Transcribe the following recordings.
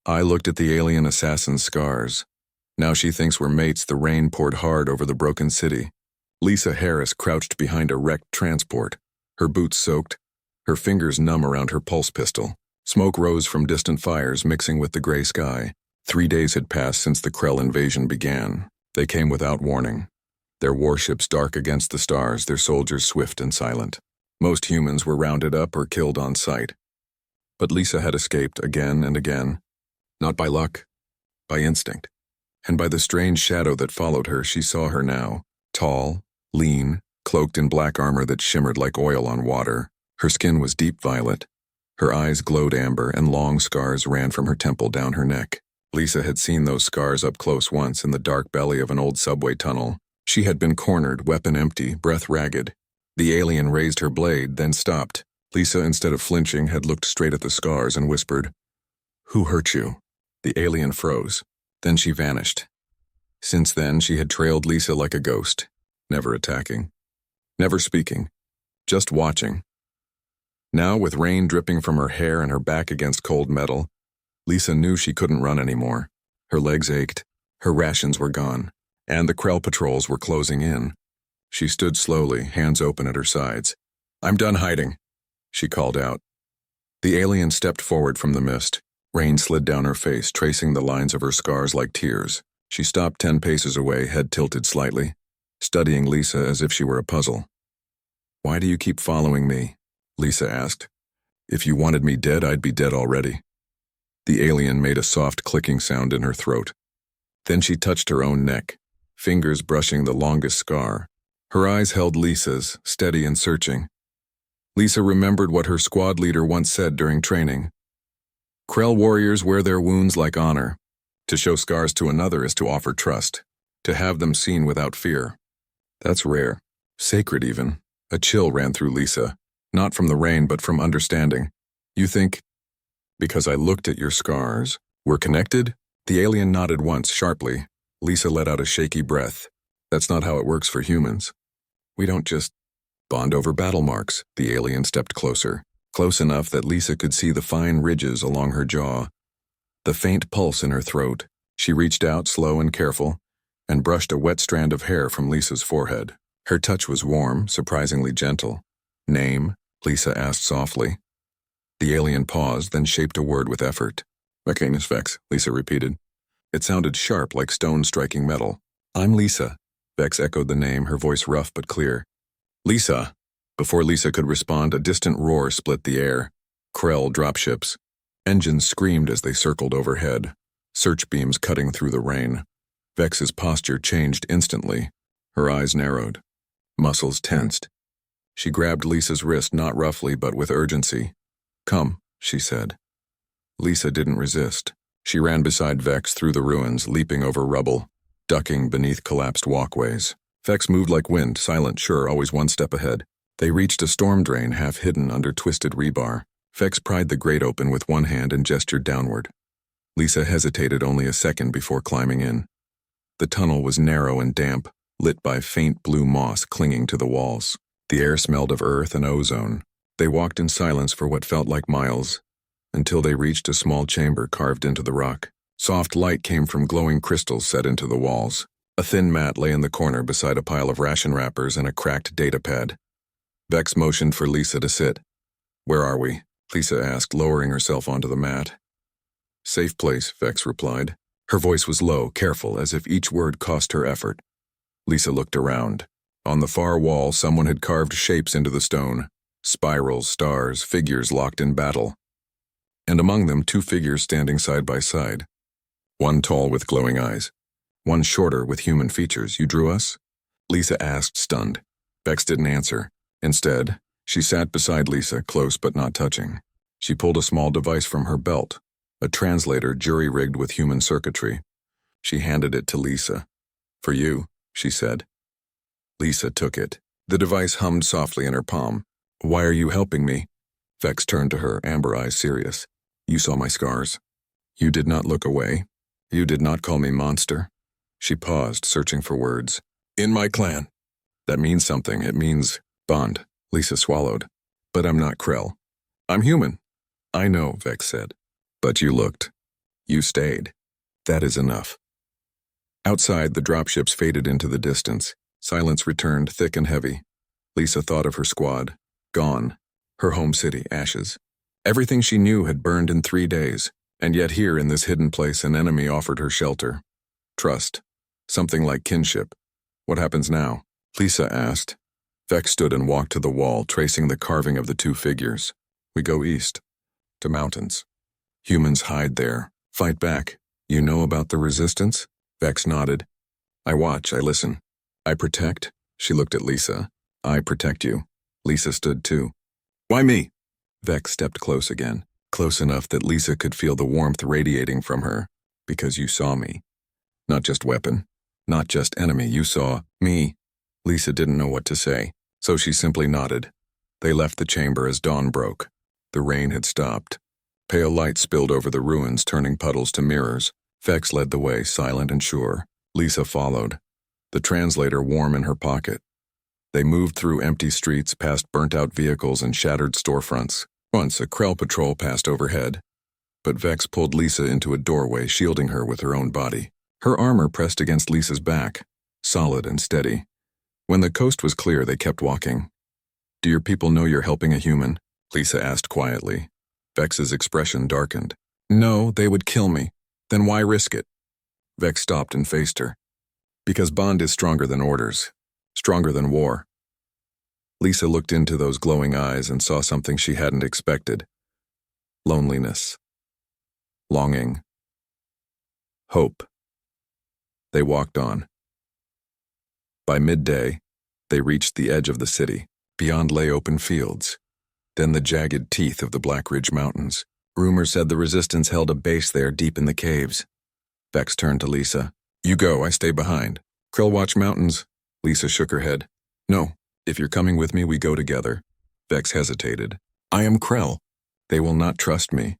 I looked at the alien assassin's scars. Now she thinks we're mates. The rain poured hard over the broken city. Lisa Harris crouched behind a wrecked transport, her boots soaked, her fingers numb around her pulse pistol. Smoke rose from distant fires mixing with the gray sky. 3 days had passed since the Krell invasion began. They came without warning. Their warships dark against the stars, their soldiers swift and silent. Most humans were rounded up or killed on sight. But Lisa had escaped again and again. Not by luck, by instinct. And by the strange shadow that followed her, she saw her now, tall, lean, cloaked in black armor that shimmered like oil on water. Her skin was deep violet. Her eyes glowed amber, and long scars ran from her temple down her neck. Lisa had seen those scars up close once in the dark belly of an old subway tunnel. She had been cornered, weapon empty, breath ragged. The alien raised her blade, then stopped. Lisa, instead of flinching, had looked straight at the scars and whispered, "Who hurt you?" The alien froze. Then she vanished. Since then, she had trailed Lisa like a ghost, never attacking, never speaking, just watching. Now, with rain dripping from her hair and her back against cold metal, Lisa knew she couldn't run anymore. Her legs ached, her rations were gone, and the Krell patrols were closing in. She stood slowly, hands open at her sides. "I'm done hiding," she called out. The alien stepped forward from the mist. Rain slid down her face, tracing the lines of her scars like tears. She stopped 10 paces away, head tilted slightly, studying Lisa as if she were a puzzle. "Why do you keep following me?" Lisa asked. "If you wanted me dead, I'd be dead already." The alien made a soft clicking sound in her throat. Then she touched her own neck, fingers brushing the longest scar. Her eyes held Lisa's, steady and searching. Lisa remembered what her squad leader once said during training. Krell warriors wear their wounds like honor. To show scars to another is to offer trust, to have them seen without fear. That's rare, sacred even. A chill ran through Lisa, not from the rain but from understanding. "You think, because I looked at your scars, we're connected?" The alien nodded once, sharply. Lisa let out a shaky breath. "That's not how it works for humans. We don't just bond over battle marks." The alien stepped closer, close enough that Lisa could see the fine ridges along her jaw, the faint pulse in her throat. She reached out, slow and careful, and brushed a wet strand of hair from Lisa's forehead. Her touch was warm, surprisingly gentle. "Name?" Lisa asked softly. The alien paused, then shaped a word with effort. "Mechanis Vex," Lisa repeated. It sounded sharp, like stone striking metal. "I'm Lisa." Vex echoed the name, her voice rough but clear. "Lisa!" Before Lisa could respond, a distant roar split the air. Krell dropships. Engines screamed as they circled overhead, search beams cutting through the rain. Vex's posture changed instantly. Her eyes narrowed. Muscles tensed. She grabbed Lisa's wrist, not roughly but with urgency. "Come," she said. Lisa didn't resist. She ran beside Vex through the ruins, leaping over rubble, ducking beneath collapsed walkways. Vex moved like wind, silent, sure, always one step ahead. They reached a storm drain half hidden under twisted rebar. Vex pried the grate open with one hand and gestured downward. Lisa hesitated only a second before climbing in. The tunnel was narrow and damp, lit by faint blue moss clinging to the walls. The air smelled of earth and ozone. They walked in silence for what felt like miles, until they reached a small chamber carved into the rock. Soft light came from glowing crystals set into the walls. A thin mat lay in the corner beside a pile of ration wrappers and a cracked data pad. Vex motioned for Lisa to sit. "Where are we?" Lisa asked, lowering herself onto the mat. "Safe place," Vex replied. Her voice was low, careful, as if each word cost her effort. Lisa looked around. On the far wall, someone had carved shapes into the stone. Spirals, stars, figures locked in battle. And among them, 2 figures standing side by side. One tall with glowing eyes. One shorter with human features. "You drew us?" Lisa asked, stunned. Vex didn't answer. Instead, she sat beside Lisa, close but not touching. She pulled a small device from her belt, a translator jury-rigged with human circuitry. She handed it to Lisa. "For you," she said. Lisa took it. The device hummed softly in her palm. "Why are you helping me?" Vex turned to her, amber eyes serious. "You saw my scars. You did not look away. You did not call me monster." She paused, searching for words. "In my clan." "That means something. It means bond." Lisa swallowed. "But I'm not Krell. I'm human." "I know," Vex said. "But you looked You stayed. That is enough. Outside, the dropships faded into the distance. Silence returned, thick and heavy. Lisa thought of her squad. Gone. Her home city, ashes. Everything she knew had burned in 3 days, and yet here in this hidden place an enemy offered her shelter. Trust. Something like kinship. What happens now? Lisa asked. Vex stood and walked to the wall, tracing the carving of the 2 figures. We go east. To mountains. Humans hide there. Fight back. You know about the resistance? Vex nodded. I watch, I listen. I protect. She looked at Lisa. I protect you. Lisa stood too. Why me? Vex stepped close again, close enough that Lisa could feel the warmth radiating from her. Because you saw me. Not just weapon. Not just enemy. You saw me. Lisa didn't know what to say, so she simply nodded. They left the chamber as dawn broke. The rain had stopped. Pale light spilled over the ruins, turning puddles to mirrors. Vex led the way, silent and sure. Lisa followed, the translator warm in her pocket. They moved through empty streets, past burnt-out vehicles and shattered storefronts. Once, a Krell patrol passed overhead. But Vex pulled Lisa into a doorway, shielding her with her own body. Her armor pressed against Lisa's back, solid and steady. When the coast was clear, they kept walking. Do your people know you're helping a human? Lisa asked quietly. Vex's expression darkened. No, they would kill me. Then why risk it? Vex stopped and faced her. Because bond is stronger than orders. Stronger than war. Lisa looked into those glowing eyes and saw something she hadn't expected. Loneliness. Longing. Hope. They walked on. By midday, they reached the edge of the city. Beyond lay open fields. Then the jagged teeth of the Black Ridge Mountains. Rumor said the resistance held a base there deep in the caves. Vex turned to Lisa. You go, I stay behind. Krill watch mountains. Lisa shook her head. No, if you're coming with me, we go together. Vex hesitated. I am Krell. They will not trust me.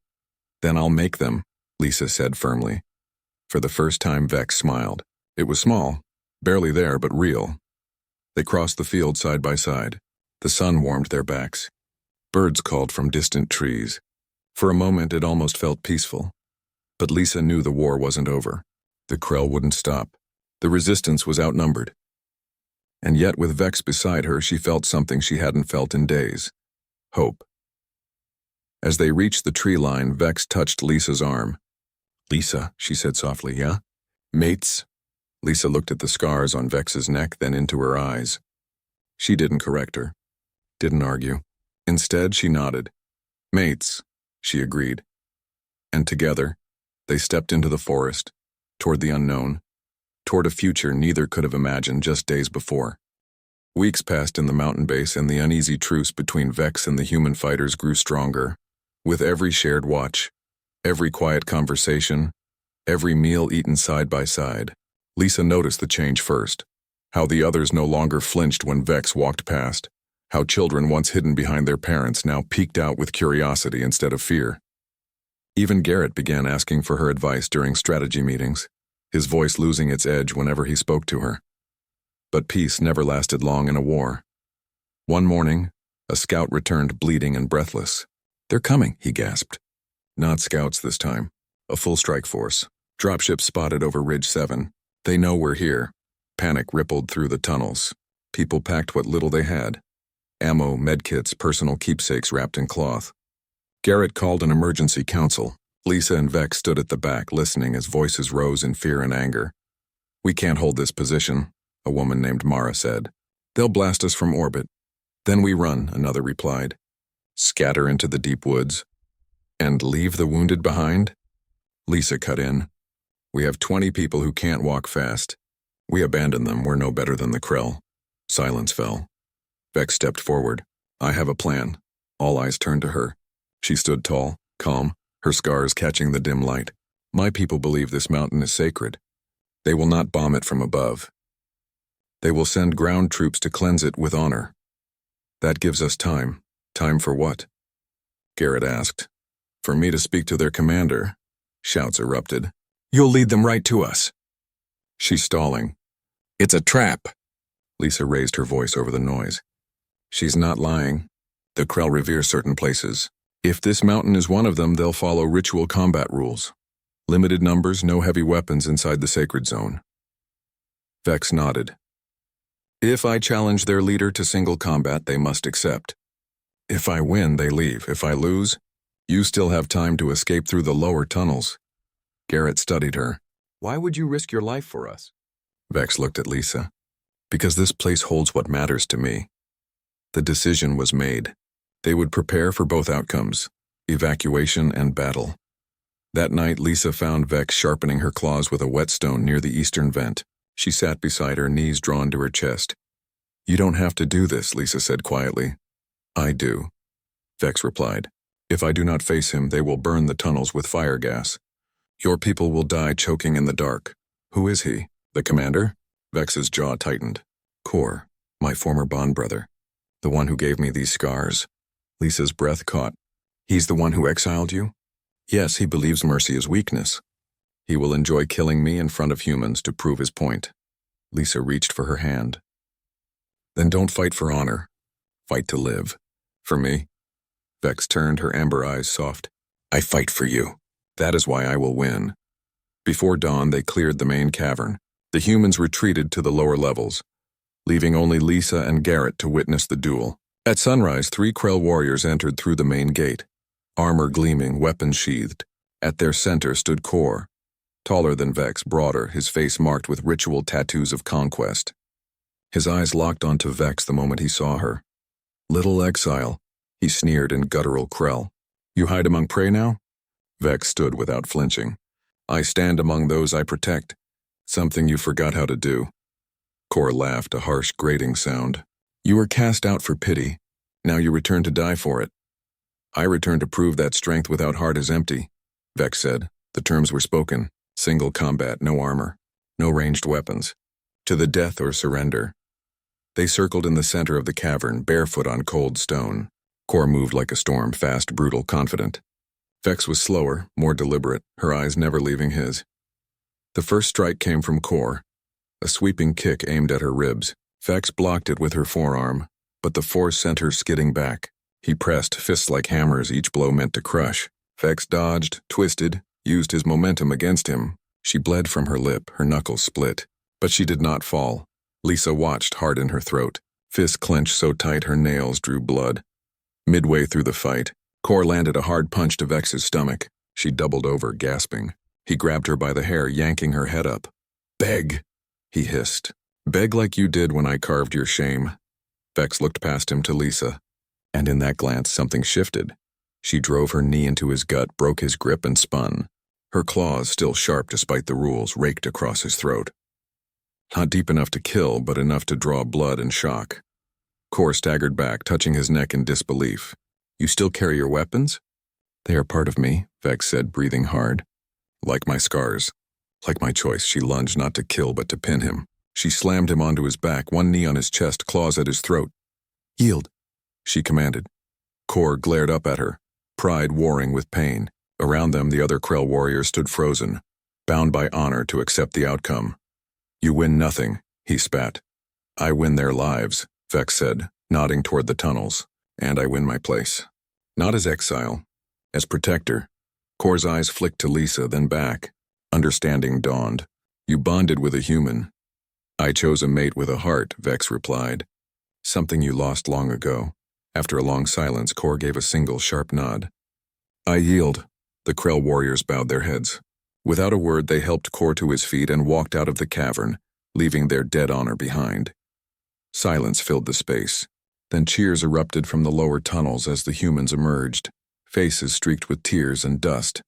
Then I'll make them, Lisa said firmly. For the first time, Vex smiled. It was small, barely there, but real. They crossed the field side by side. The sun warmed their backs. Birds called from distant trees. For a moment, it almost felt peaceful. But Lisa knew the war wasn't over. The Krell wouldn't stop. The resistance was outnumbered. And yet, with Vex beside her, she felt something she hadn't felt in days. Hope. As they reached the tree line, Vex touched Lisa's arm. Lisa, she said softly, yeah? Mates? Lisa looked at the scars on Vex's neck, then into her eyes. She didn't correct her. Didn't argue. Instead, she nodded. Mates, she agreed. And together, they stepped into the forest, toward the unknown, toward a future neither could have imagined just days before. Weeks passed in the mountain base, and the uneasy truce between Vex and the human fighters grew stronger. With every shared watch, every quiet conversation, every meal eaten side by side, Lisa noticed the change first. How the others no longer flinched when Vex walked past. How children once hidden behind their parents now peeked out with curiosity instead of fear. Even Garrett began asking for her advice during strategy meetings, his voice losing its edge whenever he spoke to her. But peace never lasted long in a war. One morning, a scout returned bleeding and breathless. They're coming, he gasped. Not scouts this time. A full strike force. Dropships spotted over Ridge 7. They know we're here. Panic rippled through the tunnels. People packed what little they had. Ammo, medkits, personal keepsakes wrapped in cloth. Garrett called an emergency council. Lisa and Vex stood at the back, listening as voices rose in fear and anger. We can't hold this position, a woman named Mara said. They'll blast us from orbit. Then we run, another replied. Scatter into the deep woods. And leave the wounded behind? Lisa cut in. We have 20 people who can't walk fast. We abandon them, we're no better than the Krell. Silence fell. Vex stepped forward. I have a plan. All eyes turned to her. She stood tall, calm, her scars catching the dim light. My people believe this mountain is sacred. They will not bomb it from above. They will send ground troops to cleanse it with honor. That gives us time. Time for what? Garrett asked. For me to speak to their commander. Shouts erupted. You'll lead them right to us. She's stalling. It's a trap. Lisa raised her voice over the noise. She's not lying. The Krell revere certain places. If this mountain is one of them, they'll follow ritual combat rules. Limited numbers, no heavy weapons inside the sacred zone. Vex nodded. If I challenge their leader to single combat, they must accept. If I win, they leave. If I lose, you still have time to escape through the lower tunnels. Garrett studied her. Why would you risk your life for us? Vex looked at Lisa. Because this place holds what matters to me. The decision was made. They would prepare for both outcomes, evacuation and battle. That night, Lisa found Vex sharpening her claws with a whetstone near the eastern vent. She sat beside her, knees drawn to her chest. You don't have to do this, Lisa said quietly. I do, Vex replied. If I do not face him, they will burn the tunnels with fire gas. Your people will die choking in the dark. Who is he? The commander? Vex's jaw tightened. Kor, my former bond brother. The one who gave me these scars. Lisa's breath caught. He's the one who exiled you? Yes, he believes mercy is weakness. He will enjoy killing me in front of humans to prove his point. Lisa reached for her hand. Then don't fight for honor. Fight to live. For me? Vex turned, her amber eyes soft. I fight for you. That is why I will win. Before dawn, they cleared the main cavern. The humans retreated to the lower levels, leaving only Lisa and Garrett to witness the duel. At sunrise, 3 Krell warriors entered through the main gate. Armor gleaming, weapons sheathed. At their center stood Kor, taller than Vex, broader, his face marked with ritual tattoos of conquest. His eyes locked onto Vex the moment he saw her. Little exile, he sneered in guttural Krell. You hide among prey now? Vex stood without flinching. I stand among those I protect. Something you forgot how to do. Kor laughed, a harsh, grating sound. You were cast out for pity. Now you return to die for it. I return to prove that strength without heart is empty, Vex said. The terms were spoken. Single combat, no armor, no ranged weapons. To the death or surrender. They circled in the center of the cavern, barefoot on cold stone. Kor moved like a storm, fast, brutal, confident. Vex was slower, more deliberate, her eyes never leaving his. The first strike came from Kor, a sweeping kick aimed at her ribs. Vex blocked it with her forearm, but the force sent her skidding back. He pressed, fists like hammers, each blow meant to crush. Vex dodged, twisted, used his momentum against him. She bled from her lip, her knuckles split. But she did not fall. Lisa watched, heart in her throat. Fists clenched so tight her nails drew blood. Midway through the fight, Kor landed a hard punch to Vex's stomach. She doubled over, gasping. He grabbed her by the hair, yanking her head up. Beg, he hissed. Beg like you did when I carved your shame. Vex looked past him to Lisa. And in that glance, something shifted. She drove her knee into his gut, broke his grip, and spun. Her claws, still sharp despite the rules, raked across his throat. Not deep enough to kill, but enough to draw blood and shock. Kor staggered back, touching his neck in disbelief. You still carry your weapons? They are part of me, Vex said, breathing hard. Like my scars. Like my choice, she lunged not to kill but to pin him. She slammed him onto his back, one knee on his chest, claws at his throat. Yield, she commanded. Kor glared up at her, pride warring with pain. Around them, the other Krell warriors stood frozen, bound by honor to accept the outcome. You win nothing, he spat. I win their lives, Vex said, nodding toward the tunnels, and I win my place. Not as exile, as protector. Kor's eyes flicked to Lisa, then back. Understanding dawned. You bonded with a human. I chose a mate with a heart, Vex replied. Something you lost long ago. After a long silence, Kor gave a single sharp nod. I yield. The Krell warriors bowed their heads. Without a word, they helped Kor to his feet and walked out of the cavern, leaving their dead honor behind. Silence filled the space. Then cheers erupted from the lower tunnels as the humans emerged, faces streaked with tears and dust.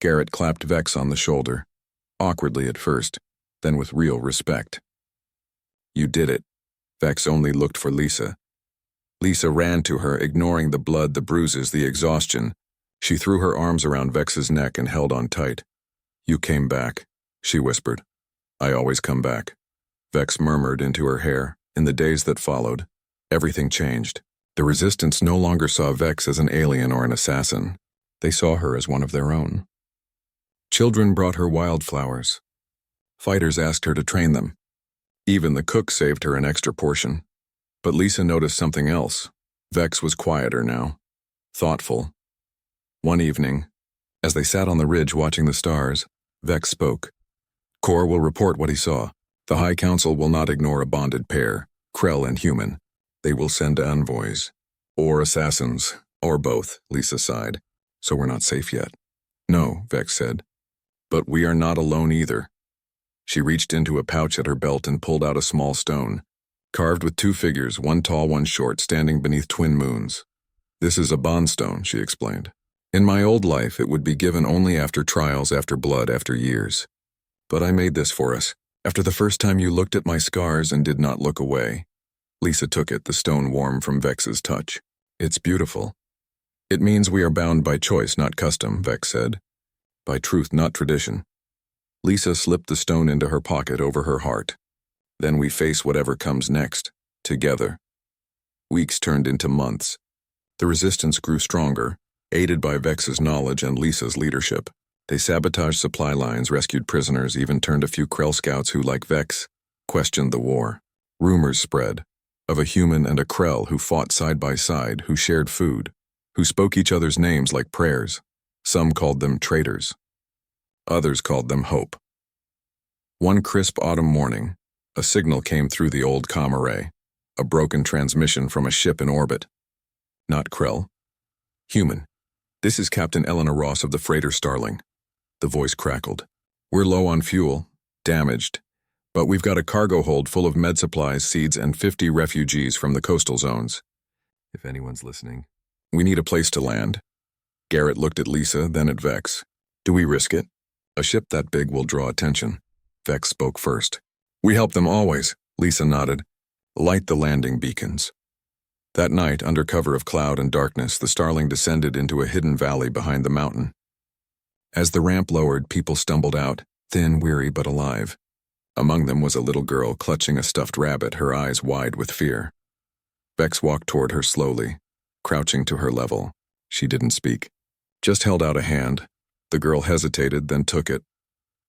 Garrett clapped Vex on the shoulder, awkwardly at first, then with real respect. You did it. Vex only looked for Lisa. Lisa ran to her, ignoring the blood, the bruises, the exhaustion. She threw her arms around Vex's neck and held on tight. You came back, she whispered. I always come back. Vex murmured into her hair. In the days that followed, everything changed. The Resistance no longer saw Vex as an alien or an assassin. They saw her as one of their own. Children brought her wildflowers. Fighters asked her to train them. Even the cook saved her an extra portion. But Lisa noticed something else. Vex was quieter now, thoughtful. One evening, As they sat on the ridge watching the stars, Vex spoke. Kor will report what he saw. The High Council will not ignore a bonded pair, Krell and human. They will send envoys. Or assassins. Or both, Lisa sighed. So we're not safe yet. No, Vex said. But we are not alone either. She reached into a pouch at her belt and pulled out a small stone, carved with two figures, one tall, one short, standing beneath twin moons. This is a bond stone, she explained. In my old life, it would be given only after trials, after blood, after years. But I made this for us. After the first time you looked at my scars and did not look away. Lisa took it, the stone warm from Vex's touch. It's beautiful. It means we are bound by choice, not custom, Vex said. By truth, not tradition. Lisa slipped the stone into her pocket over her heart. Then we face whatever comes next, together. Weeks turned into months. The resistance grew stronger, aided by Vex's knowledge and Lisa's leadership. They sabotaged supply lines, rescued prisoners, even turned a few Krell scouts who, like Vex, questioned the war. Rumors spread of a human and a Krell who fought side by side, who shared food, who spoke each other's names like prayers. Some called them traitors. Others called them hope. One crisp autumn morning, a signal came through the old comm array, a broken transmission from a ship in orbit. Not Krell. Human. This is Captain Eleanor Ross of the freighter Starling. The voice crackled. We're low on fuel, damaged, but we've got a cargo hold full of med supplies, seeds, and 50 refugees from the coastal zones. If anyone's listening, we need a place to land. Garrett looked at Lisa, then at Vex. Do we risk it? A ship that big will draw attention. Vex spoke first. We help them always, Lisa nodded. Light the landing beacons. That night, under cover of cloud and darkness, the Starling descended into a hidden valley behind the mountain. As the ramp lowered, people stumbled out, thin, weary, but alive. Among them was a little girl clutching a stuffed rabbit, her eyes wide with fear. Vex walked toward her slowly, crouching to her level. She didn't speak, just held out a hand. The girl hesitated, then took it.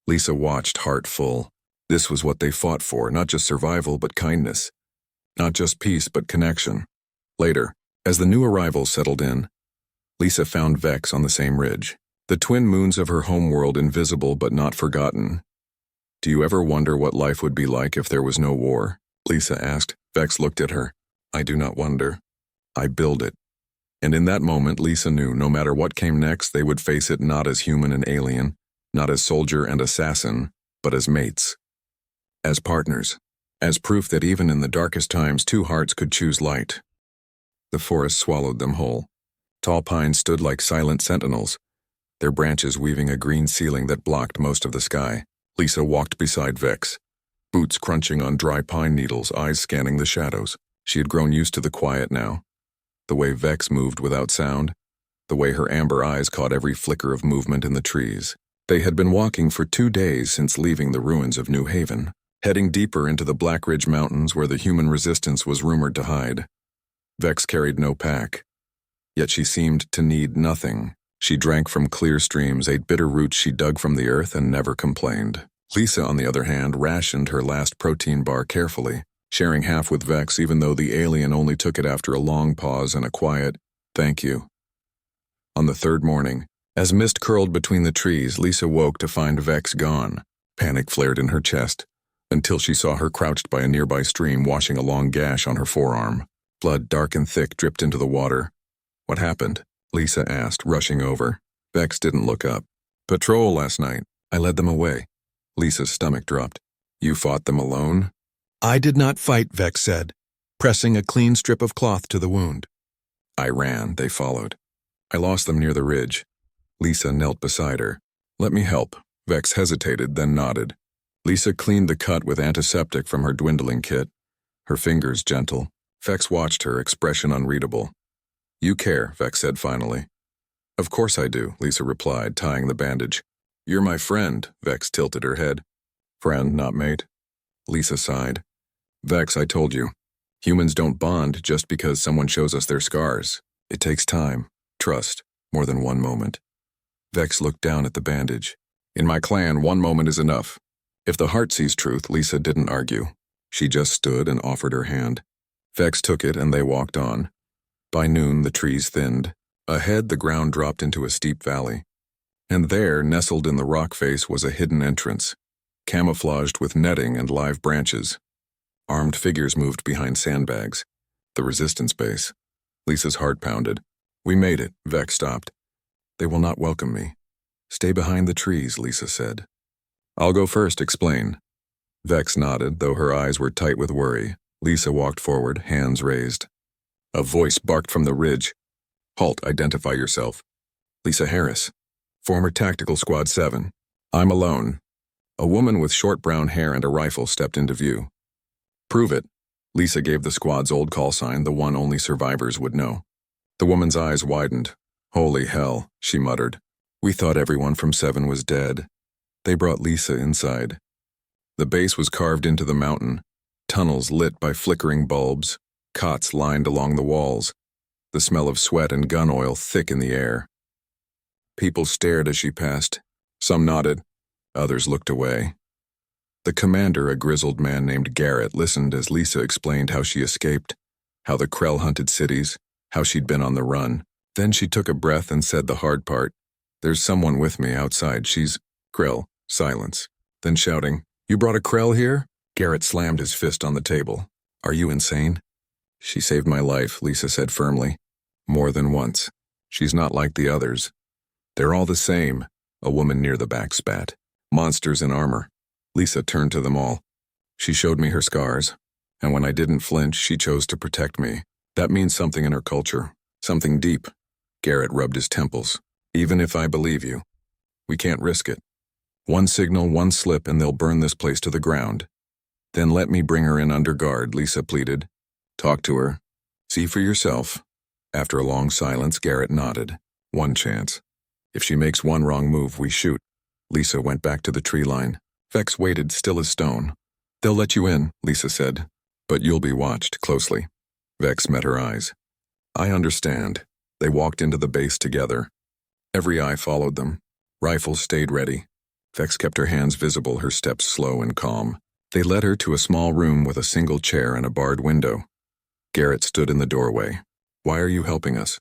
Lisa watched, heart full. This was what they fought for, not just survival, but kindness. Not just peace, but connection. Later, as the new arrivals settled in, Lisa found Vex on the same ridge. The twin moons of her homeworld, invisible but not forgotten. Do you ever wonder what life would be like if there was no war? Lisa asked. Vex looked at her. I do not wonder. I build it. And in that moment, Lisa knew no matter what came next, they would face it not as human and alien, not as soldier and assassin, but as mates. As partners. As proof that even in the darkest times, two hearts could choose light. The forest swallowed them whole. Tall pines stood like silent sentinels, their branches weaving a green ceiling that blocked most of the sky. Lisa walked beside Vex, boots crunching on dry pine needles, eyes scanning the shadows. She had grown used to the quiet now. The way Vex moved without sound, the way her amber eyes caught every flicker of movement in the trees. They had been walking for 2 days since leaving the ruins of New Haven, heading deeper into the Black Ridge Mountains where the human resistance was rumored to hide. Vex carried no pack, yet she seemed to need nothing. She drank from clear streams, ate bitter roots she dug from the earth, and never complained. Lisa, on the other hand, rationed her last protein bar carefully, sharing half with Vex even though the alien only took it after a long pause and a quiet, "Thank you." On the third morning, as mist curled between the trees, Lisa woke to find Vex gone. Panic flared in her chest, until she saw her crouched by a nearby stream, washing a long gash on her forearm. Blood, dark and thick, dripped into the water. What happened? Lisa asked, rushing over. Vex didn't look up. Patrol last night. I led them away. Lisa's stomach dropped. You fought them alone? I did not fight, Vex said, pressing a clean strip of cloth to the wound. I ran. They followed. I lost them near the ridge. Lisa knelt beside her. Let me help. Vex hesitated, then nodded. Lisa cleaned the cut with antiseptic from her dwindling kit, her fingers gentle. Vex watched her, expression unreadable. You care, Vex said finally. Of course I do, Lisa replied, tying the bandage. You're my friend, Vex tilted her head. Friend, not mate. Lisa sighed. Vex, I told you. Humans don't bond just because someone shows us their scars. It takes time, trust, more than one moment. Vex looked down at the bandage. In my clan, one moment is enough. If the heart sees truth, Lisa didn't argue. She just stood and offered her hand. Vex took it and they walked on. By noon, the trees thinned. Ahead, the ground dropped into a steep valley. And there, nestled in the rock face, was a hidden entrance, camouflaged with netting and live branches. Armed figures moved behind sandbags. The resistance base. Lisa's heart pounded. We made it, Vex stopped. They will not welcome me. Stay behind the trees, Lisa said. I'll go first, explain. Vex nodded, though her eyes were tight with worry. Lisa walked forward, hands raised. A voice barked from the ridge. Halt, identify yourself. Lisa Harris, former Tactical Squad 7. I'm alone. A woman with short brown hair and a rifle stepped into view. Prove it. Lisa gave the squad's old call sign, the one only survivors would know. The woman's eyes widened. Holy hell, she muttered. We thought everyone from 7 was dead. They brought Lisa inside. The base was carved into the mountain, tunnels lit by flickering bulbs, cots lined along the walls, the smell of sweat and gun oil thick in the air. People stared as she passed. Some nodded, others looked away. The commander, a grizzled man named Garrett, listened as Lisa explained how she escaped, how the Krell hunted cities, how she'd been on the run. Then she took a breath and said the hard part. There's someone with me outside. She's... Krell. Silence. Then shouting, You brought a Krell here? Garrett slammed his fist on the table. Are you insane? She saved my life, Lisa said firmly. More than once. She's not like the others. They're all the same, a woman near the back spat. Monsters in armor. Lisa turned to them all. She showed me her scars, and when I didn't flinch, she chose to protect me. That means something in her culture, something deep. Garrett rubbed his temples. Even if I believe you, we can't risk it. One signal, one slip, and they'll burn this place to the ground. Then let me bring her in under guard, Lisa pleaded. Talk to her. See for yourself. After a long silence, Garrett nodded. One chance. If she makes one wrong move, we shoot. Lisa went back to the tree line. Vex waited, still as stone. They'll let you in, Lisa said. But you'll be watched closely. Vex met her eyes. I understand. They walked into the base together. Every eye followed them. Rifles stayed ready. Vex kept her hands visible, her steps slow and calm. They led her to a small room with a single chair and a barred window. Garrett stood in the doorway. Why are you helping us?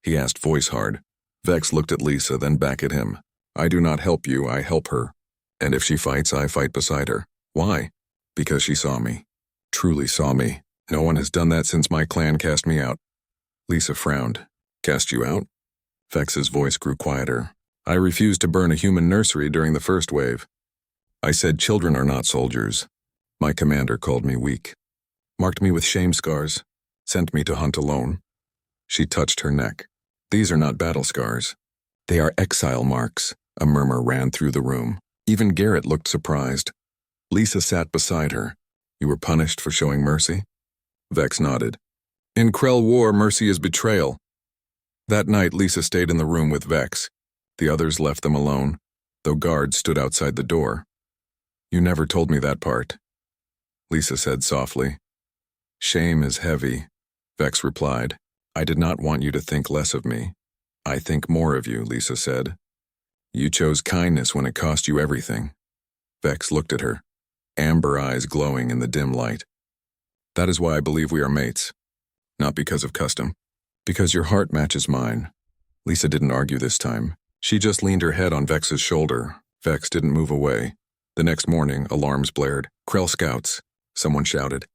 He asked, voice hard. Vex looked at Lisa, then back at him. I do not help you, I help her. And if she fights, I fight beside her. Why? Because she saw me. Truly saw me. No one has done that since my clan cast me out. Lisa frowned. Cast you out? Vex's voice grew quieter. I refused to burn a human nursery during the first wave. I said children are not soldiers. My commander called me weak. Marked me with shame scars. Sent me to hunt alone. She touched her neck. These are not battle scars. They are exile marks. A murmur ran through the room. Even Garrett looked surprised. Lisa sat beside her. You were punished for showing mercy? Vex nodded. In Krell War, mercy is betrayal. That night, Lisa stayed in the room with Vex. The others left them alone, though guards stood outside the door. You never told me that part, Lisa said softly. Shame is heavy, Vex replied. I did not want you to think less of me. I think more of you, Lisa said. You chose kindness when it cost you everything. Vex looked at her, amber eyes glowing in the dim light. That is why I believe we are mates. Not because of custom. Because your heart matches mine. Lisa didn't argue this time. She just leaned her head on Vex's shoulder. Vex didn't move away. The next morning, alarms blared. Krell scouts, someone shouted.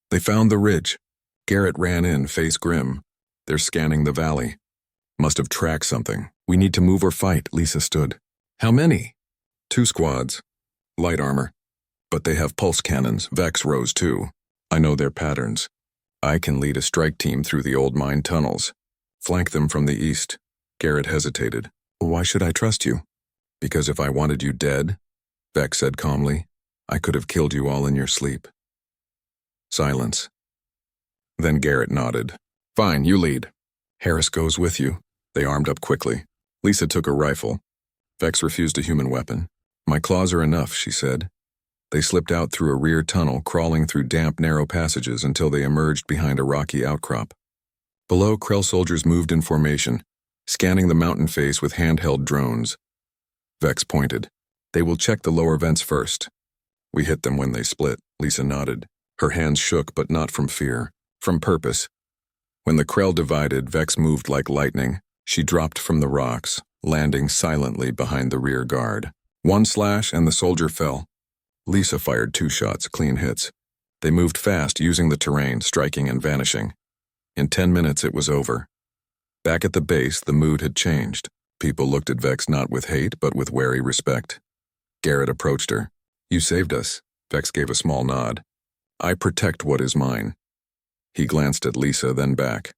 They found the ridge. Garrett ran in, face grim. They're scanning the valley. Must have tracked something. We need to move or fight, Lisa stood. How many? 2 squads. Light armor. But they have pulse cannons. Vex rose too. I know their patterns. I can lead a strike team through the old mine tunnels. Flank them from the east. Garrett hesitated. Why should I trust you? Because if I wanted you dead, Vex said calmly, I could have killed you all in your sleep. Silence. Then Garrett nodded. Fine, you lead. Harris goes with you. They armed up quickly. Lisa took a rifle. Vex refused a human weapon. My claws are enough, she said. They slipped out through a rear tunnel, crawling through damp, narrow passages until they emerged behind a rocky outcrop. Below, Krell soldiers moved in formation, scanning the mountain face with handheld drones. Vex pointed. They will check the lower vents first. We hit them when they split, Lisa nodded. Her hands shook, but not from fear, from purpose. When the Krell divided, Vex moved like lightning. She dropped from the rocks, landing silently behind the rear guard. One slash and the soldier fell. Lisa fired 2 shots, clean hits. They moved fast, using the terrain, striking and vanishing. In 10 minutes it was over. Back at the base, the mood had changed. People looked at Vex not with hate, but with wary respect. Garrett approached her. "You saved us." Vex gave a small nod. "I protect what is mine." He glanced at Lisa, then back.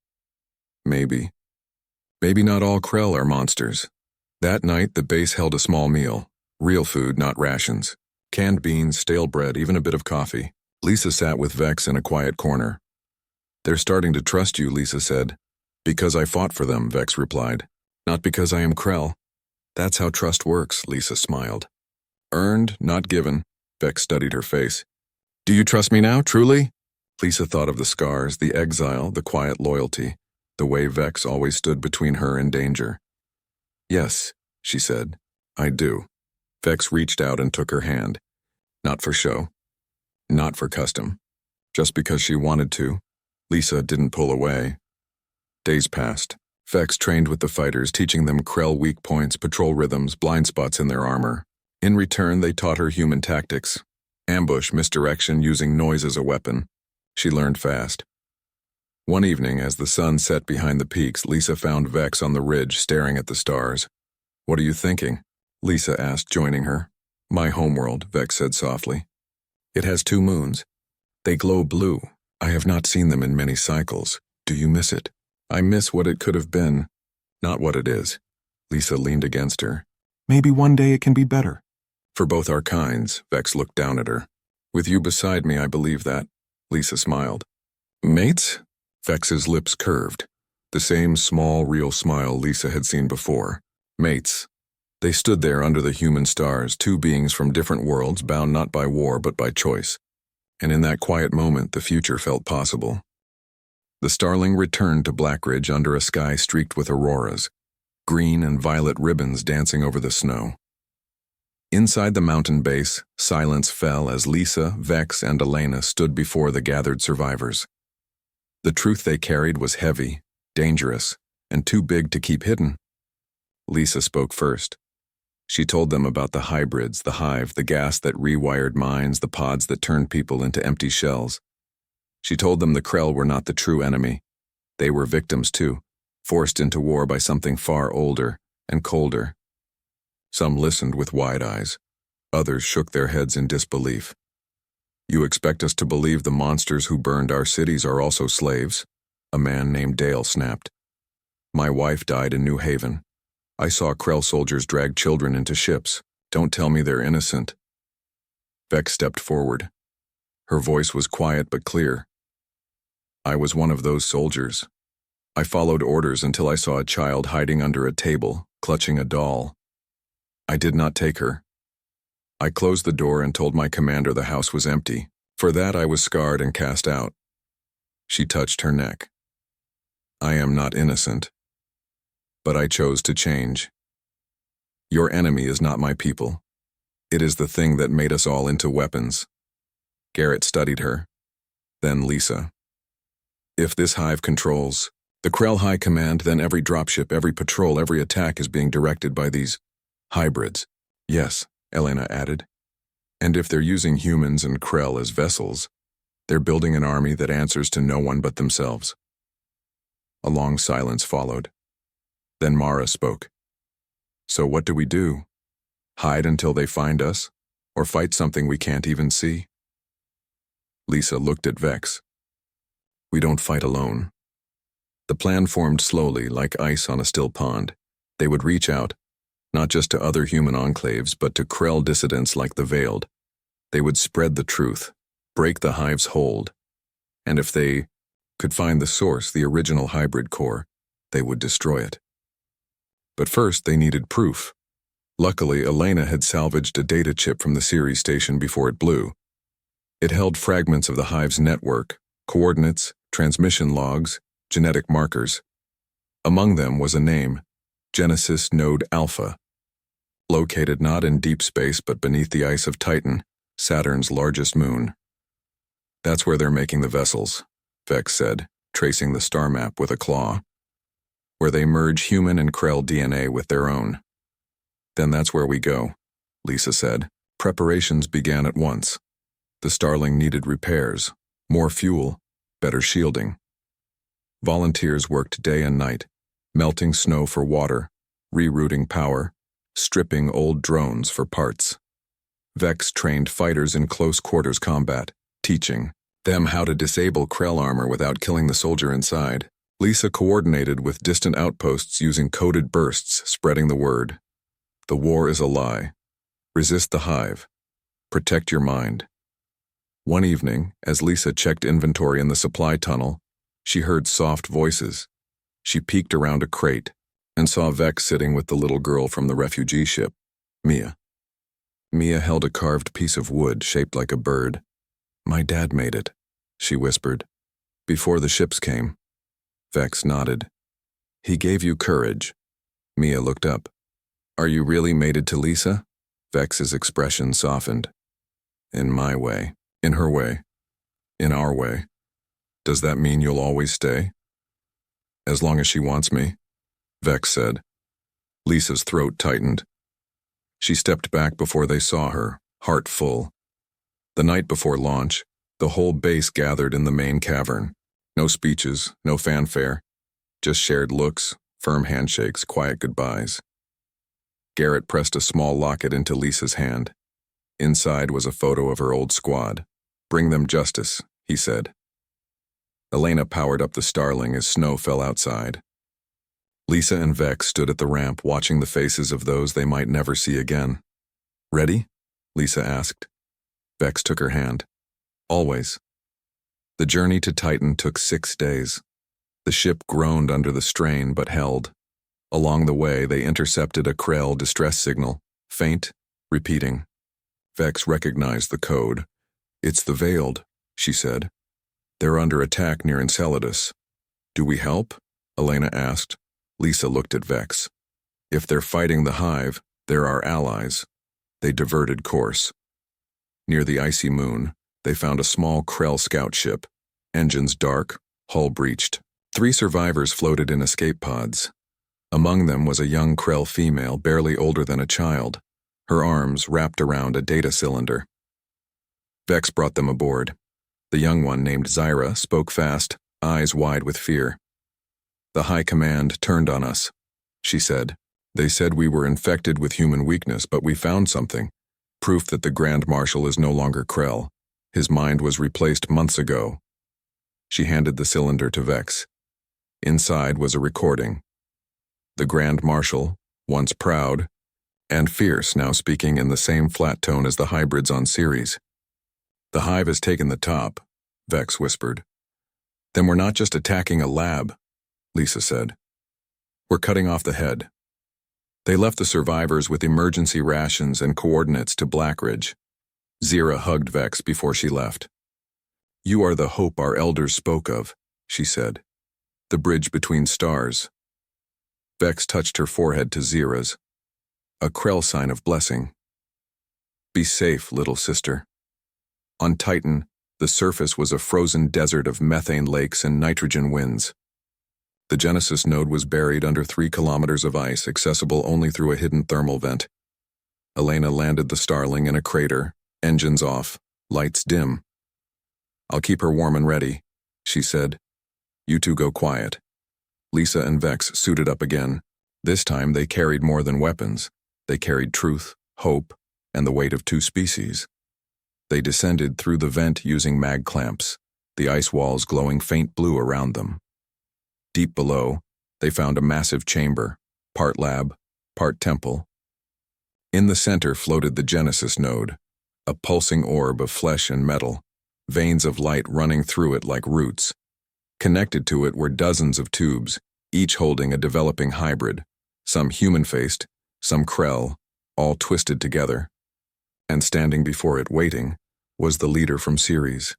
Maybe not all Krell are monsters. That night, the base held a small meal. Real food, not rations. Canned beans, stale bread, even a bit of coffee. Lisa sat with Vex in a quiet corner. "They're starting to trust you," Lisa said. "Because I fought for them," Vex replied. "Not because I am Krell." "That's how trust works," Lisa smiled. "Earned, not given." Vex studied her face. "Do you trust me now, truly?" Lisa thought of the scars, the exile, the quiet loyalty, the way Vex always stood between her and danger. "Yes," she said, "I do." Vex reached out and took her hand. Not for show. Not for custom. Just because she wanted to. Lisa didn't pull away. Days passed. Vex trained with the fighters, teaching them Krell weak points, patrol rhythms, blind spots in their armor. In return, they taught her human tactics. Ambush, misdirection, using noise as a weapon. She learned fast. One evening, as the sun set behind the peaks, Lisa found Vex on the ridge, staring at the stars. "What are you thinking?" Lisa asked, joining her. "My homeworld," Vex said softly. "It has 2 moons. They glow blue. I have not seen them in many cycles. Do you miss it?" "I miss what it could have been, not what it is." Lisa leaned against her. "Maybe one day it can be better." "For both our kinds," Vex looked down at her. "With you beside me, I believe that." Lisa smiled. "Mates?" Vex's lips curved. The same small, real smile Lisa had seen before. Mates. They stood there under the human stars, 2 beings from different worlds, bound not by war but by choice. And in that quiet moment, the future felt possible. The starling returned to Blackridge under a sky streaked with auroras, green and violet ribbons dancing over the snow. Inside the mountain base, silence fell as Lisa, Vex, and Elena stood before the gathered survivors. The truth they carried was heavy, dangerous, and too big to keep hidden. Lisa spoke first. She told them about the hybrids, the hive, the gas that rewired minds, the pods that turned people into empty shells. She told them the Krell were not the true enemy. They were victims too, forced into war by something far older and colder. Some listened with wide eyes. Others shook their heads in disbelief. "You expect us to believe the monsters who burned our cities are also slaves?" A man named Dale snapped. "My wife died in New Haven. I saw Krell soldiers drag children into ships. Don't tell me they're innocent." Vex stepped forward. Her voice was quiet but clear. "I was one of those soldiers. I followed orders until I saw a child hiding under a table, clutching a doll. I did not take her. I closed the door and told my commander the house was empty. For that I was scarred and cast out." She touched her neck. "I am not innocent. But I chose to change. Your enemy is not my people. It is the thing that made us all into weapons." Garrett studied her. Then Lisa. "If this hive controls the Krell High Command, then every dropship, every patrol, every attack is being directed by these hybrids." "Yes," Elena added. "And if they're using humans and Krell as vessels, they're building an army that answers to no one but themselves." A long silence followed. Then Mara spoke. "So what do we do? Hide until they find us? Or fight something we can't even see?" Lisa looked at Vex. "We don't fight alone." The plan formed slowly, like ice on a still pond. They would reach out, not just to other human enclaves, but to Krell dissidents like the Veiled. They would spread the truth, break the hive's hold, and if they could find the source, the original hybrid core, they would destroy it. But first, they needed proof. Luckily, Elena had salvaged a data chip from the Ceres station before it blew. It held fragments of the hive's network, coordinates, transmission logs, genetic markers. Among them was a name, Genesis Node Alpha, located not in deep space but beneath the ice of Titan, Saturn's largest moon. "That's where they're making the vessels," Vex said, tracing the star map with a claw. where they merge human and Krell DNA with their own. Then that's where we go, Lisa said. Preparations began at once. The Starling needed repairs, more fuel, better shielding. Volunteers worked day and night, melting snow for water, rerouting power, stripping old drones for parts. Vex trained fighters in close-quarters combat, teaching them how to disable Krell armor without killing the soldier inside. Lisa coordinated with distant outposts using coded bursts, spreading the word. The war is a lie. Resist the hive. Protect your mind. One evening, as Lisa checked inventory in the supply tunnel, she heard soft voices. She peeked around a crate and saw Vex sitting with the little girl from the refugee ship, Mia. Mia held a carved piece of wood shaped like a bird. My dad made it, she whispered, before the ships came. Vex nodded. He gave you courage. Mia looked up. Are you really mated to Lisa? Vex's expression softened. In my way. In her way. In our way. Does that mean you'll always stay? As long as she wants me, Vex said. Lisa's throat tightened. She stepped back before they saw her, heart full. The night before launch, the whole base gathered in the main cavern. No speeches, no fanfare, just shared looks, firm handshakes, quiet goodbyes. Garrett pressed a small locket into Lisa's hand. Inside was a photo of her old squad. Bring them justice, he said. Elena powered up the Starling as snow fell outside. Lisa and Vex stood at the ramp watching the faces of those they might never see again. Ready? Lisa asked. Vex took her hand. Always. The journey to Titan took 6 days. The ship groaned under the strain but held. Along the way, they intercepted a Krell distress signal, faint, repeating. Vex recognized the code. It's the Veiled, she said. They're under attack near Enceladus. Do we help? Elena asked. Lisa looked at Vex. If they're fighting the hive, they're our allies. They diverted course. Near the icy moon, they found a small Krell scout ship. Engines dark, hull breached. 3 survivors floated in escape pods. Among them was a young Krell female barely older than a child, her arms wrapped around a data cylinder. Vex brought them aboard. The young one, named Zyra, spoke fast, eyes wide with fear. The High Command turned on us, she said. They said we were infected with human weakness, but we found something. Proof that the Grand Marshal is no longer Krell. His mind was replaced months ago. She handed the cylinder to Vex. Inside was a recording. The Grand Marshal, once proud and fierce, now speaking in the same flat tone as the hybrids on Ceres. The hive has taken the top, Vex whispered. Then we're not just attacking a lab, Lisa said. We're cutting off the head. They left the survivors with emergency rations and coordinates to Blackridge. Zyra hugged Vex before she left. You are the hope our elders spoke of, she said. The bridge between stars. Vex touched her forehead to Zyra's. A Krell sign of blessing. Be safe, little sister. On Titan, the surface was a frozen desert of methane lakes and nitrogen winds. The Genesis node was buried under 3 kilometers of ice, accessible only through a hidden thermal vent. Elena landed the Starling in a crater, engines off, lights dim. I'll keep her warm and ready, she said. You two go quiet. Lisa and Vex suited up again. This time they carried more than weapons. They carried truth, hope, and the weight of 2 species. They descended through the vent using mag clamps, the ice walls glowing faint blue around them. Deep below, they found a massive chamber, part lab, part temple. In the center floated the Genesis node, a pulsing orb of flesh and metal, veins of light running through it like roots. Connected to it were dozens of tubes, each holding a developing hybrid, some human-faced, some Krell, all twisted together. And standing before it waiting was the leader from Ceres.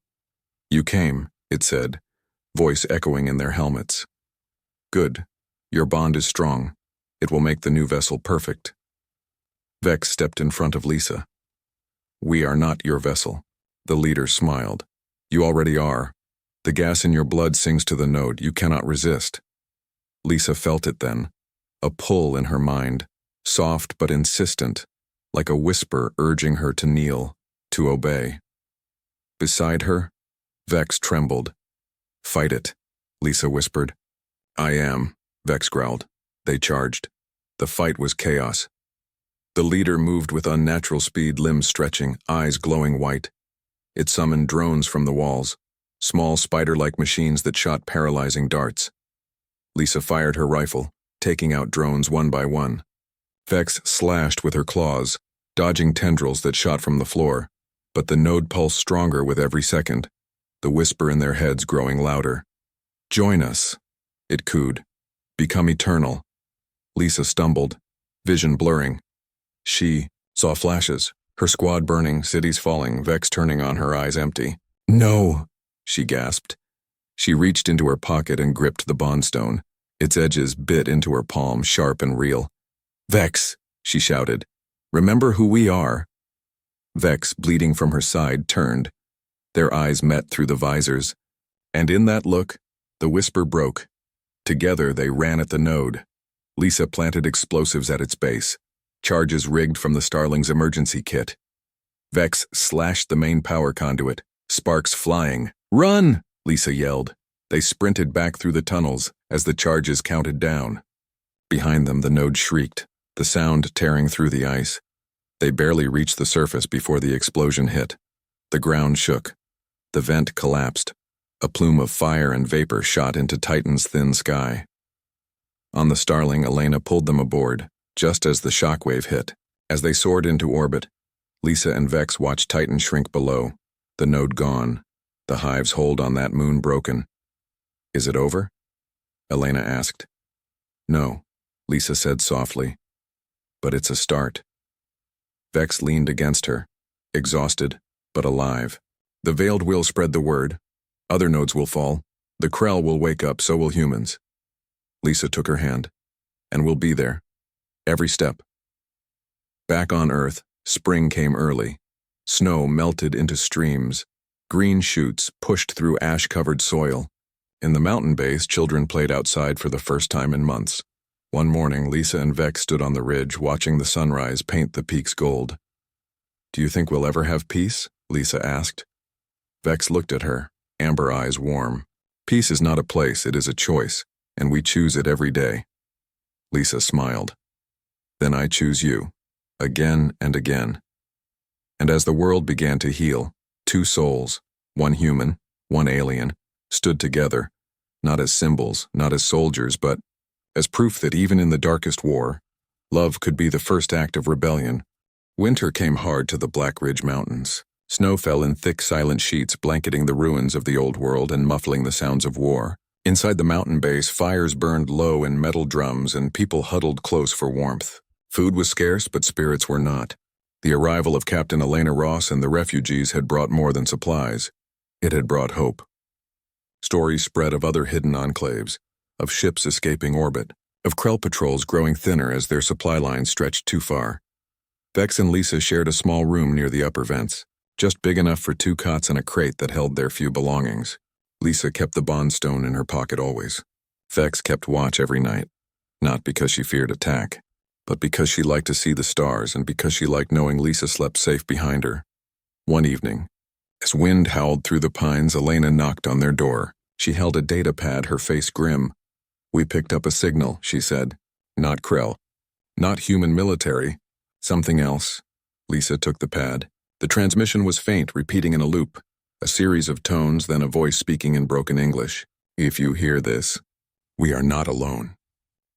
You came, it said, voice echoing in their helmets. Good. Your bond is strong. It will make the new vessel perfect. Vex stepped in front of Lisa. We are not your vessel. The leader smiled. You already are. The gas in your blood sings to the node. You cannot resist. Lisa felt it then, a pull in her mind, soft but insistent, like a whisper urging her to kneel, to obey. Beside her, Vex trembled. "Fight it," Lisa whispered. "I am," Vex growled. They charged. The fight was chaos. The leader moved with unnatural speed, limbs stretching, eyes glowing white. It summoned drones from the walls, small spider-like machines that shot paralyzing darts. Lisa fired her rifle, taking out drones one by one. Vex slashed with her claws, dodging tendrils that shot from the floor, but the node pulsed stronger with every second, the whisper in their heads growing louder. "Join us," it cooed. "Become eternal." Lisa stumbled, vision blurring. She saw flashes, her squad burning, cities falling, Vex turning on her, eyes empty. "No!" she gasped. She reached into her pocket and gripped the bondstone. Its edges bit into her palm, sharp and real. "Vex," she shouted, "remember who we are." Vex, bleeding from her side, turned. Their eyes met through the visors, and in that look, the whisper broke. Together they ran at the node. Lisa planted explosives at its base, charges rigged from the Starling's emergency kit. Vex slashed the main power conduit, sparks flying. "Run!" Lisa yelled. They sprinted back through the tunnels as the charges counted down. Behind them, the node shrieked, the sound tearing through the ice. They barely reached the surface before the explosion hit. The ground shook. The vent collapsed. A plume of fire and vapor shot into Titan's thin sky. On the Starling, Elena pulled them aboard, just as the shockwave hit. As they soared into orbit, Lisa and Vex watched Titan shrink below, the node gone, the hive's hold on that moon broken. "Is it over?" Elena asked. "No," Lisa said softly. "But it's a start." Vex leaned against her, exhausted, but alive. "The Veiled will spread the word. Other nodes will fall. The Krell will wake up, so will humans." Lisa took her hand. "And we'll be there. Every step." Back on Earth, spring came early. Snow melted into streams. Green shoots pushed through ash-covered soil. In the mountain base, children played outside for the first time in months. One morning, Lisa and Vex stood on the ridge, watching the sunrise paint the peaks gold. "Do you think we'll ever have peace?" Lisa asked. Vex looked at her, amber eyes warm. "Peace is not a place, it is a choice, and we choose it every day." Lisa smiled. "Then I choose you, again and again." And as the world began to heal, two souls, one human, one alien, stood together, not as symbols, not as soldiers, but as proof that even in the darkest war, love could be the first act of rebellion. Winter came hard to the Black Ridge Mountains. Snow fell in thick, silent sheets, blanketing the ruins of the old world and muffling the sounds of war. Inside the mountain base, fires burned low in metal drums and people huddled close for warmth. Food was scarce, but spirits were not. The arrival of Captain Elena Ross and the refugees had brought more than supplies. It had brought hope. Stories spread of other hidden enclaves, of ships escaping orbit, of Krell patrols growing thinner as their supply lines stretched too far. Vex and Lisa shared a small room near the upper vents, just big enough for two cots and a crate that held their few belongings. Lisa kept the bondstone in her pocket always. Vex kept watch every night, not because she feared attack, but because she liked to see the stars and because she liked knowing Lisa slept safe behind her. One evening, as wind howled through the pines, Elena knocked on their door. She held a data pad, her face grim. "We picked up a signal," she said. "Not Krell. Not human military. Something else." Lisa took the pad. The transmission was faint, repeating in a loop. A series of tones, then a voice speaking in broken English. "If you hear this, we are not alone.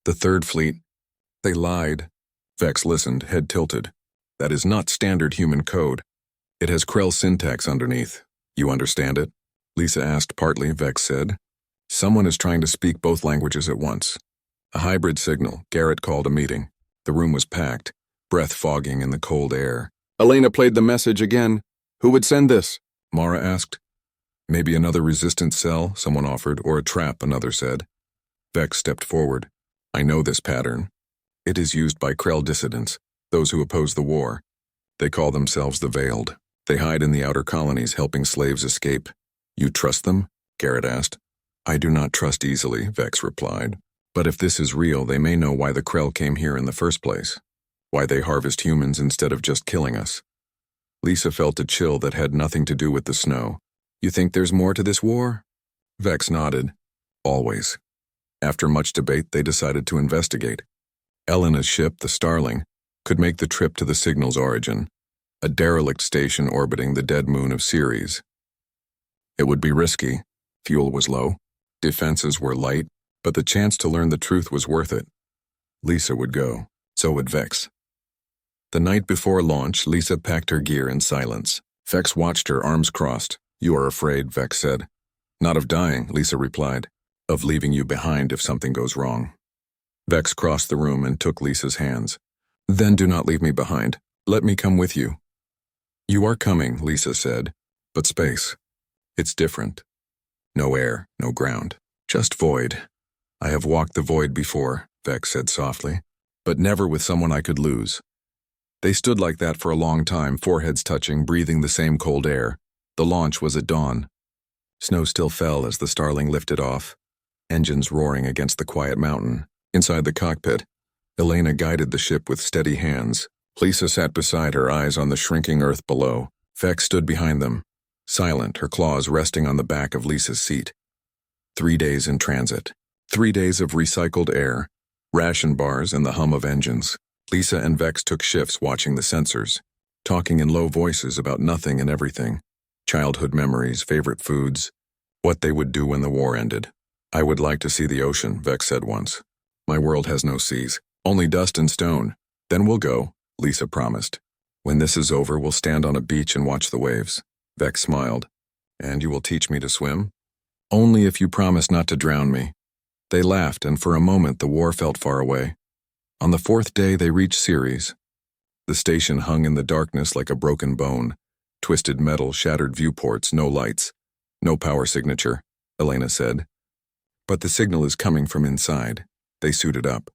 The Third Fleet, they lied." Vex listened, head tilted. "That is not standard human code. It has Krell syntax underneath. You understand it?" Lisa asked partly, Vex said. "Someone is trying to speak both languages at once." A hybrid signal. Garrett called a meeting. The room was packed, breath fogging in the cold air. Elena played the message again. "Who would send this?" Mara asked. "Maybe another resistance cell," someone offered, "or a trap," another said. Vex stepped forward. "I know this pattern. It is used by Krell dissidents, those who oppose the war. They call themselves the Veiled. They hide in the outer colonies, helping slaves escape." "You trust them?" Garrett asked. "I do not trust easily," Vex replied. But if this is real, they may know why the Krell came here in the first place. Why they harvest humans instead of just killing us. Lisa felt a chill that had nothing to do with the snow. You think there's more to this war? Vex nodded. Always. After much debate, they decided to investigate. Elena's ship, the Starling, could make the trip to the signal's origin, a derelict station orbiting the dead moon of Ceres. It would be risky. Fuel was low. Defenses were light, but the chance to learn the truth was worth it. Lisa would go. So would Vex. The night before launch, Lisa packed her gear in silence. Vex watched her, arms crossed. You are afraid, Vex said. Not of dying, Lisa replied. Of leaving you behind if something goes wrong. Vex crossed the room and took Lisa's hands. Then do not leave me behind. Let me come with you. You are coming, Lisa said. But space. It's different. No air, no ground. Just void. I have walked the void before, Vex said softly. But never with someone I could lose. They stood like that for a long time, foreheads touching, breathing the same cold air. The launch was at dawn. Snow still fell as the Starling lifted off, engines roaring against the quiet mountain. Inside the cockpit, Elena guided the ship with steady hands. Lisa sat beside her, eyes on the shrinking earth below. Vex stood behind them, silent, her claws resting on the back of Lisa's seat. 3 days in transit. 3 days of recycled air, ration bars, and the hum of engines. Lisa and Vex took shifts watching the sensors, talking in low voices about nothing and everything. Childhood memories, favorite foods, what they would do when the war ended. I would like to see the ocean, Vex said once. My world has no seas, only dust and stone. Then we'll go, Lisa promised. When this is over, we'll stand on a beach and watch the waves. Vex smiled. And you will teach me to swim? Only if you promise not to drown me. They laughed, and for a moment the war felt far away. On the 4th day, they reached Ceres. The station hung in the darkness like a broken bone. Twisted metal, shattered viewports, no lights. No power signature, Elena said. But the signal is coming from inside. They suited up.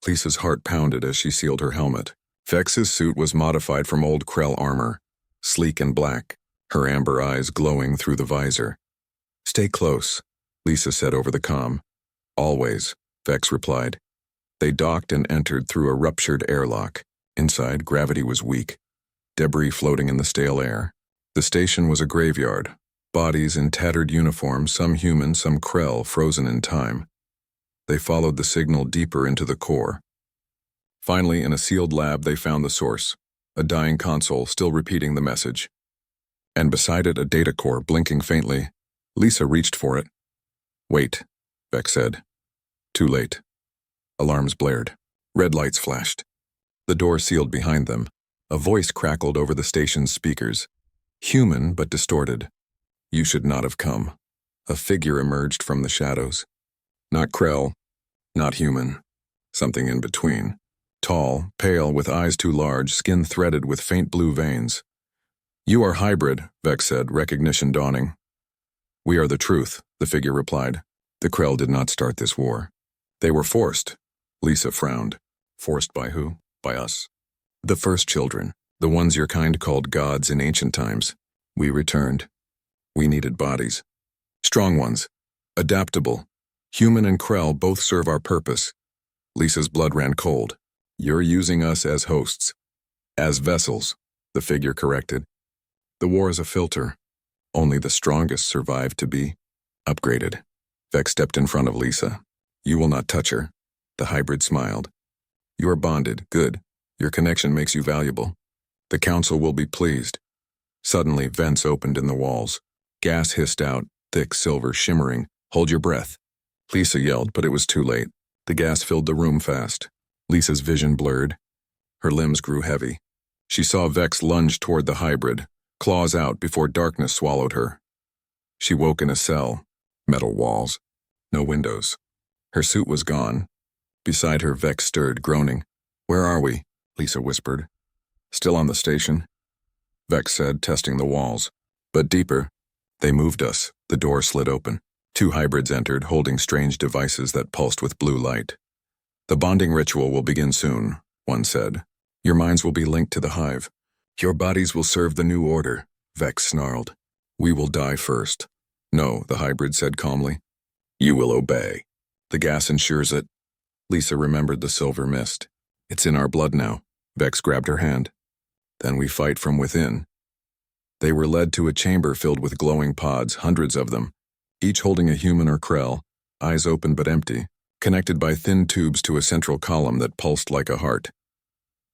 Lisa's heart pounded as she sealed her helmet. Vex's suit was modified from old Krell armor, sleek and black, her amber eyes glowing through the visor. Stay close, Lisa said over the comm. Always, Vex replied. They docked and entered through a ruptured airlock. Inside, gravity was weak, debris floating in the stale air. The station was a graveyard, bodies in tattered uniforms, some human, some Krell, frozen in time. They followed the signal deeper into the core. Finally, in a sealed lab, they found the source, a dying console still repeating the message. And beside it, a data core blinking faintly. Lisa reached for it. Wait, Vex said. Too late. Alarms blared. Red lights flashed. The door sealed behind them. A voice crackled over the station's speakers. Human, but distorted. You should not have come. A figure emerged from the shadows. Not Krell. Not human. Something in between. Tall, pale, with eyes too large, skin threaded with faint blue veins. You are hybrid, Vex said, recognition dawning. We are the truth, the figure replied. The Krell did not start this war. They were forced. Lisa frowned. Forced by who? By us. The first children, the ones your kind called gods in ancient times. We returned. We needed bodies. Strong ones. Adaptable. Human and Krell both serve our purpose. Lisa's blood ran cold. You're using us as hosts. As vessels, the figure corrected. The war is a filter. Only the strongest survive to be upgraded. Vex stepped in front of Lisa. You will not touch her. The hybrid smiled. You are bonded. Good. Your connection makes you valuable. The council will be pleased. Suddenly, vents opened in the walls. Gas hissed out, thick silver shimmering. Hold your breath. Lisa yelled, but it was too late. The gas filled the room fast. Lisa's vision blurred. Her limbs grew heavy. She saw Vex lunge toward the hybrid, claws out before darkness swallowed her. She woke in a cell. Metal walls. No windows. Her suit was gone. Beside her, Vex stirred, groaning. Where are we? Lisa whispered. Still on the station? Vex said, testing the walls. But deeper. They moved us. The door slid open. 2 hybrids entered, holding strange devices that pulsed with blue light. The bonding ritual will begin soon, one said. Your minds will be linked to the hive. Your bodies will serve the new order, Vex snarled. We will die first. No, the hybrid said calmly. You will obey. The gas ensures it. Lisa remembered the silver mist. It's in our blood now. Vex grabbed her hand. Then we fight from within. They were led to a chamber filled with glowing pods, hundreds of them, each holding a human or Krell, eyes open but empty, connected by thin tubes to a central column that pulsed like a heart.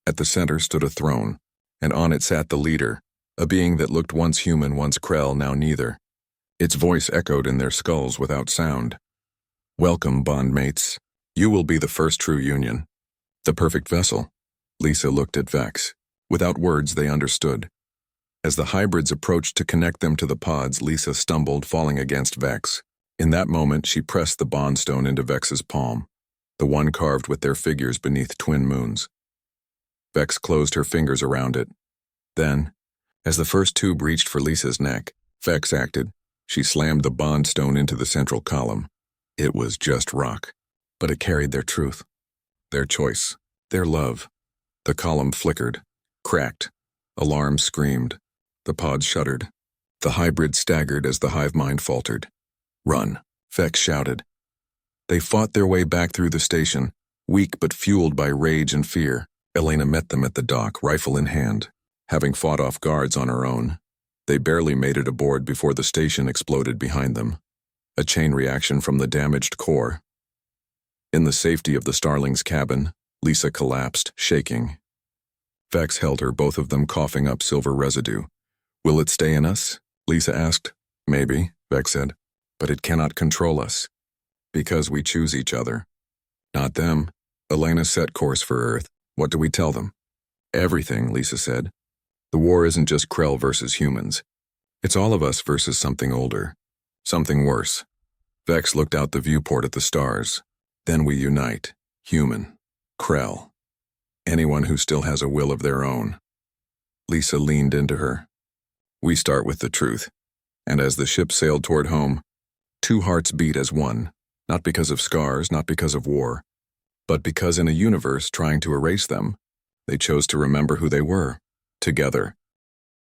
At the center stood a throne, and on it sat the leader, a being that looked once human, once Krell, now neither. Its voice echoed in their skulls without sound. Welcome, bondmates. You will be the first true union. The perfect vessel. Lisa looked at Vex. Without words, they understood. As the hybrids approached to connect them to the pods, Lisa stumbled, falling against Vex. In that moment, she pressed the bond stone into Vex's palm, the one carved with their figures beneath twin moons. Vex closed her fingers around it. Then, as the first tube reached for Lisa's neck, Vex acted. She slammed the bond stone into the central column. It was just rock, but it carried their truth, their choice, their love. The column flickered, cracked. Alarms screamed. The pods shuddered. The hybrids staggered as the hive mind faltered. Run, Vex shouted. They fought their way back through the station, weak but fueled by rage and fear. Elena met them at the dock, rifle in hand. Having fought off guards on her own, they barely made it aboard before the station exploded behind them. A chain reaction from the damaged core. In the safety of the Starling's cabin, Lisa collapsed, shaking. Vex held her, both of them coughing up silver residue. Will it stay in us? Lisa asked. Maybe, Vex said, but it cannot control us. Because we choose each other. Not them. Elena set course for Earth. What do we tell them? Everything, Lisa said. The war isn't just Krell versus humans. It's all of us versus something older. Something worse. Vex looked out the viewport at the stars. Then we unite. Human. Krell. Anyone who still has a will of their own. Lisa leaned into her. We start with the truth. And as the ship sailed toward home, two hearts beat as one, not because of scars, not because of war, but because in a universe trying to erase them, they chose to remember who they were, together,